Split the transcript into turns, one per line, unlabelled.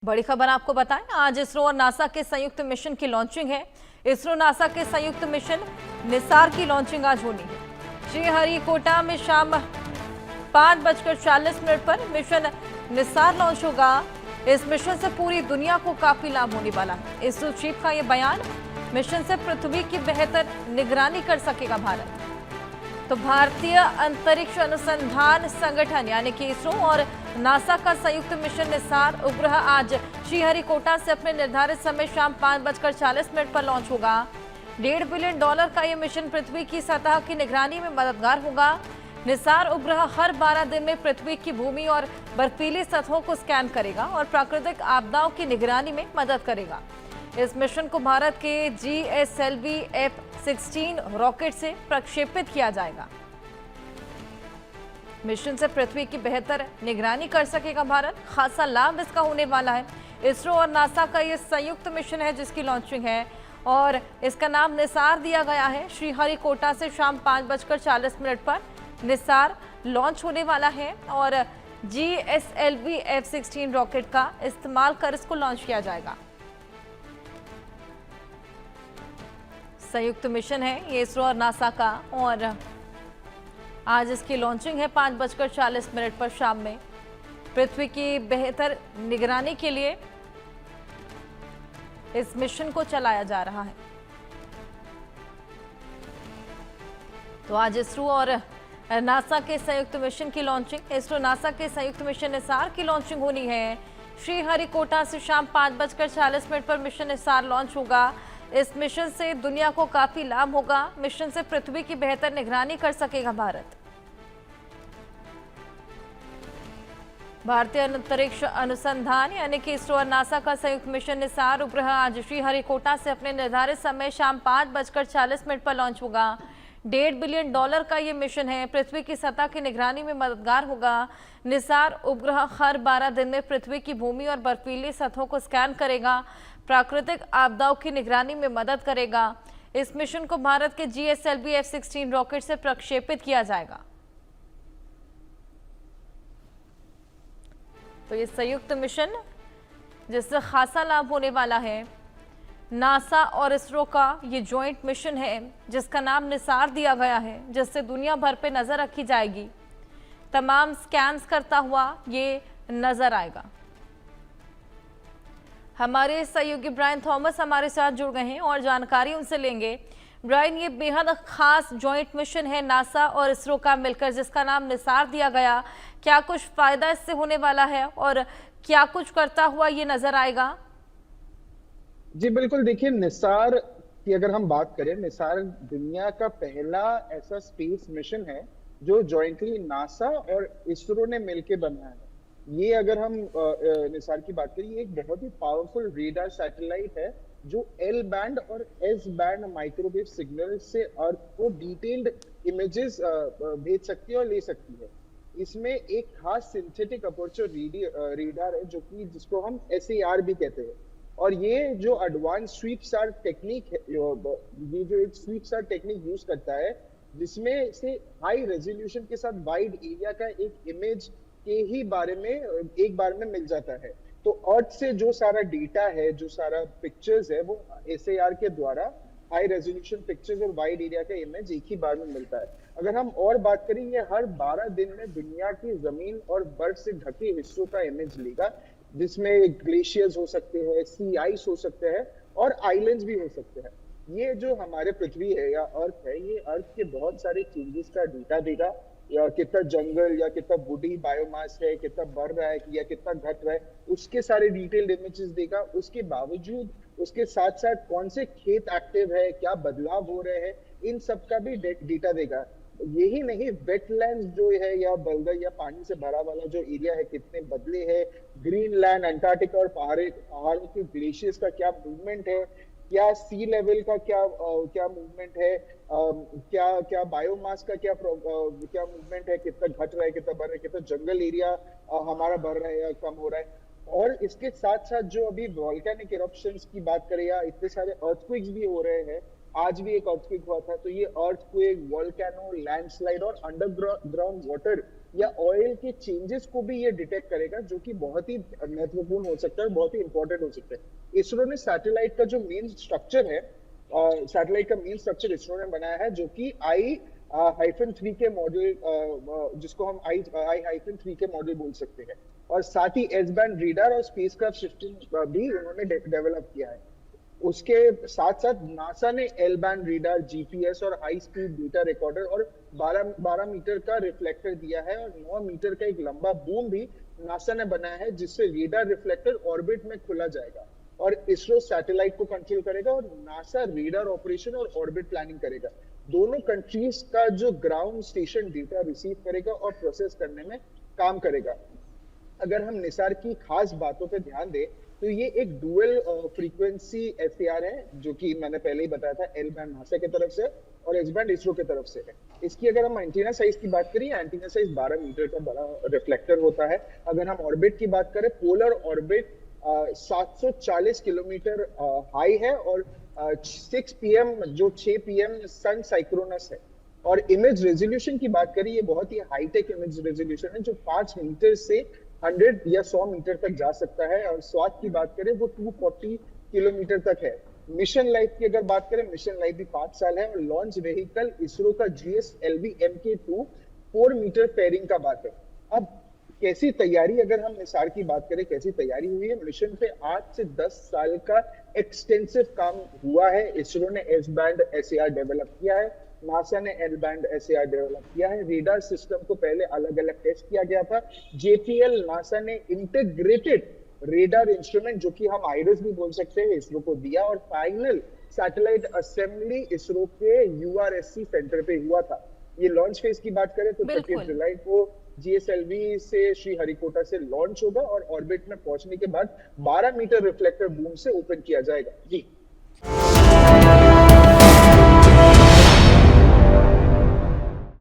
बड़ी खबर आपको बताएं, आज इसरो और नासा के संयुक्त मिशन की लॉन्चिंग है। इसरो नासा के संयुक्त मिशन निसार की लॉन्चिंग आज होनी है। श्रीहरिकोटा में शाम 5:40 पर मिशन निसार लॉन्च होगा। इस मिशन से पूरी दुनिया को काफी लाभ होने वाला है। इसरो चीफ का यह बयान, मिशन से पृथ्वी की बेहतर निगरानी कर सकेगा भारत। तो भारतीय अंतरिक्ष अनुसंधान संगठन यानी कि इसरो और नासा का संयुक्त मिशन निसार उपग्रह आज श्रीहरिकोटा से अपने निर्धारित समय शाम 5:40 पर लॉन्च होगा। $1.5 बिलियन का यह मिशन पृथ्वी की सतह की निगरानी में मददगार होगा। निसार उपग्रह हर 12 दिन में पृथ्वी की भूमि और बर्फीली सतहों को स्कैन करेगा और प्राकृतिक आपदाओं की निगरानी में मदद करेगा। इस मिशन को भारत के GSLV F-16 रॉकेट से प्रक्षेपित किया जाएगा। मिशन से पृथ्वी की बेहतर निगरानी कर सकेगा भारत। खासा लाभ इसका होने वाला है। इसरो और नासा का यह संयुक्त मिशन है जिसकी लॉन्चिंग है और इसका नाम निसार दिया गया है। श्रीहरिकोटा से शाम 5:40 पर निसार लॉन्च होने वाला है और GSLV F-16 रॉकेट का इस्तेमाल कर इसको लॉन्च किया जाएगा। संयुक्त मिशन है ये इसरो और नासा का और आज इसकी लॉन्चिंग है 5:40 पर शाम में। पृथ्वी की बेहतर निगरानी के लिए इस मिशन को चलाया जा रहा है। तो आज इसरो और नासा के संयुक्त मिशन की लॉन्चिंग, इसरो नासा के संयुक्त मिशन निसार की लॉन्चिंग होनी है। श्रीहरिकोटा से शाम 5:40 पर मिशन निसार लॉन्च होगा। इस मिशन से दुनिया को काफी लाभ होगा। मिशन से पृथ्वी की बेहतर निगरानी कर सकेगा भारत। भारतीय अंतरिक्ष अनुसंधान यानी कि इसरो और नासा का संयुक्त मिशन निसार उपग्रह आज श्रीहरिकोटा से अपने निर्धारित समय शाम 5:40 पर लॉन्च होगा। $1.5 बिलियन का ये मिशन है, पृथ्वी की सतह की निगरानी में मददगार होगा। निसार उपग्रह हर 12 दिन में पृथ्वी की भूमि और बर्फीली सतहों को स्कैन करेगा, प्राकृतिक आपदाओं की निगरानी में मदद करेगा। इस मिशन को भारत के GSLV F-16 रॉकेट से प्रक्षेपित किया जाएगा। तो ये संयुक्त मिशन जिससे खासा लाभ होने वाला है। नासा और इसरो का ये जॉइंट मिशन है जिसका नाम निसार दिया गया है, जिससे दुनिया भर पे नजर रखी जाएगी। तमाम स्कैन्स करता हुआ ये नजर आएगा। हमारे सहयोगी ब्रायन थॉमस हमारे साथ जुड़ गए हैं और जानकारी उनसे लेंगे। ब्रायन, ये बेहद खास जॉइंट मिशन है नासा और इसरो का मिलकर जिसका नाम निसार दिया गया, क्या कुछ फायदा इससे होने वाला है और क्या कुछ करता हुआ ये नजर आएगा?
जी बिल्कुल, देखिए निसार की अगर हम बात करें, निसार दुनिया का पहला ऐसा स्पेस मिशन है जो जॉइंटली नासा और इसरो ने मिलकर बनाया है। ये अगर हम निसार की बात करें, ये एक बहुत ही पावरफुल रेडार सैटेलाइट है जो L बैंड और S बैंड माइक्रोवेव सिग्नल से अर्थ को डिटेल्ड इमेजेस भेज सकती है और ले सकती है। इसमें एक खास सिंथेटिक अपर्चर रेडार है जिसको हम SAR भी कहते हैं। और ये जो एडवांस स्वीप स्टार टेक्निक है, ये जो एक स्वीप स्टार टेक्निक यूज करता है जिसमें से हाई रेजोल्यूशन के साथ वाइड एरिया का एक इमेज के ही बारे में एक बार में मिल जाता है। तो अर्थ से जो सारा डेटा है, जो सारा पिक्चर्स है, वो SAR के द्वारा हाई रेजोल्यूशन पिक्चर्स और वाइड एरिया का इमेज एक ही बार में मिलता है। अगर हम और बात करें, ये हर 12 दिन में दुनिया की जमीन और बर्फ से ढके हिस्सों का इमेज लेगा, जिसमें ग्लेशियर्स हो सकते हैं, सी आइस हो सकते हैं और आइलैंड्स भी हो सकते हैं। ये जो हमारे पृथ्वी है या अर्थ है, ये अर्थ के बहुत सारे चेंजेस का डेटा देगा, या कितना जंगल या कितना वुडी बायोमास है, कितना बढ़ रहा है या कितना घट रहा है, उसके सारे डिटेल्ड इमेजेस देगा। उसके बावजूद उसके साथ साथ कौन से खेत एक्टिव है, क्या बदलाव हो रहे हैं, इन सब का भी डेटा देगा। यही नहीं, वेटलैंड्स जो है या बलदर या पानी से भरा वाला जो एरिया है, कितने बदले हैं, ग्रीनलैंड, अंटार्कटिका और पहाड़ों के ग्लेशियर्स का क्या मूवमेंट है, क्या सी लेवल का क्या मूवमेंट है, क्या बायोमास का क्या मूवमेंट है, कितना घट रहा है, कितना बढ़ रहा है, कितना जंगल एरिया हमारा बढ़ रहा है या कम हो रहा है। और इसके साथ साथ जो अभी वोल्केनिक इरप्शंस की बात करें या इतने सारे अर्थक्वेक्स भी हो रहे हैं, आज भी एक अर्थक्वेक हुआ था, तो ये अर्थक्वेक, वोल्केनो, लैंडस्लाइड और अंडरग्राउंड वाटर या ऑयल के चेंजेस को भी ये डिटेक्ट करेगा, जो कि बहुत ही महत्वपूर्ण हो सकता है, बहुत ही इंपॉर्टेंट हो सकता है। इसरो ने सैटेलाइट का जो मेन स्ट्रक्चर है, सैटेलाइट का मेन स्ट्रक्चर इसरो ने बनाया है, जो कि I-3 के मॉडल, जिसको हम I-3 के मॉडल बोल सकते हैं, और साथ ही एस बैंड रेडार और स्पेसक्राफ्ट सिस्टम भी उन्होंने डेवलप किया है। उसके साथ साथ नासा ने एल बैंड रेडार, जीपीएस और हाई स्पीड डेटा रिकॉर्डर और 12 मीटर का रिफ्लेक्टर दिया है, और 9 मीटर का एक लंबा बूम भी नासा ने बनाया है, जिससे रेडार रिफ्लेक्टर ऑर्बिट में खुला जाएगा और इसरो सैटेलाइट को कंट्रोल करेगा और नासा रेडार ऑपरेशन और ऑर्बिट प्लानिंग करेगा। दोनों कंट्रीज का जो ग्राउंड स्टेशन डेटा रिसीव करेगा और प्रोसेस करने में काम करेगा। अगर हम निसार की खास बातों पे ध्यान दें तो ये एक डुअल फ्रीक्वेंसी एफएआर है, जो कि मैंने पहले ही बताया था, एल बैंड नासा की तरफ से और एस बैंड इसरो की तरफ से है। इसकी अगर हम एंटीना साइज की बात करें, एंटीना साइज 12 मीटर का बड़ा रिफ्लेक्टर होता है। अगर हम ऑर्बिट की बात करें, पोलर ऑर्बिट 740 किलोमीटर हाई है और 6 PM जो 6 PM सन साइक्रोनस है। और इमेज रेजोल्यूशन की बात करें, ये बहुत ही हाईटेक इमेज रेजोल्यूशन है, जो 5 मीटर से 100 या 100 मीटर तक जा सकता है। और स्वात की बात करें, वो 240 किलोमीटर तक है। मिशन लाइफ की अगर बात करें, मिशन लाइफ भी 5 साल है। और लॉन्च व्हीकल इसरो का GSLV Mk2 4 मीटर फेयरिंग का बात है। अब कैसी तैयारी, अगर हम निसार की बात करें, कैसी तैयारी हुई है मिशन पे, 8 से 10 साल का एक्सटेंसिव काम हुआ है। इसरो ने एस बैंड SAR डेवलप किया है, नासा ने एल बैंड SAR डेवलप किया है। रेडार सिस्टम को पहले अलग अलग टेस्ट किया गया था। JPL नासा ने इंटीग्रेटेड रेडार इंस्ट्रूमेंट, जो कि हम आइरिस भी बोल सकते हैं, इसरो को दिया। और फाइनल सैटेलाइट असेंबली इसरो के URSC सेंटर पे हुआ था। ये लॉन्च फेज की बात करें तो 30 जुलाई को GSLV से श्रीहरिकोटा से लॉन्च होगा और ऑर्बिट में पहुंचने के बाद 12 मीटर रिफ्लेक्टर बूम से ओपन किया जाएगा। जी।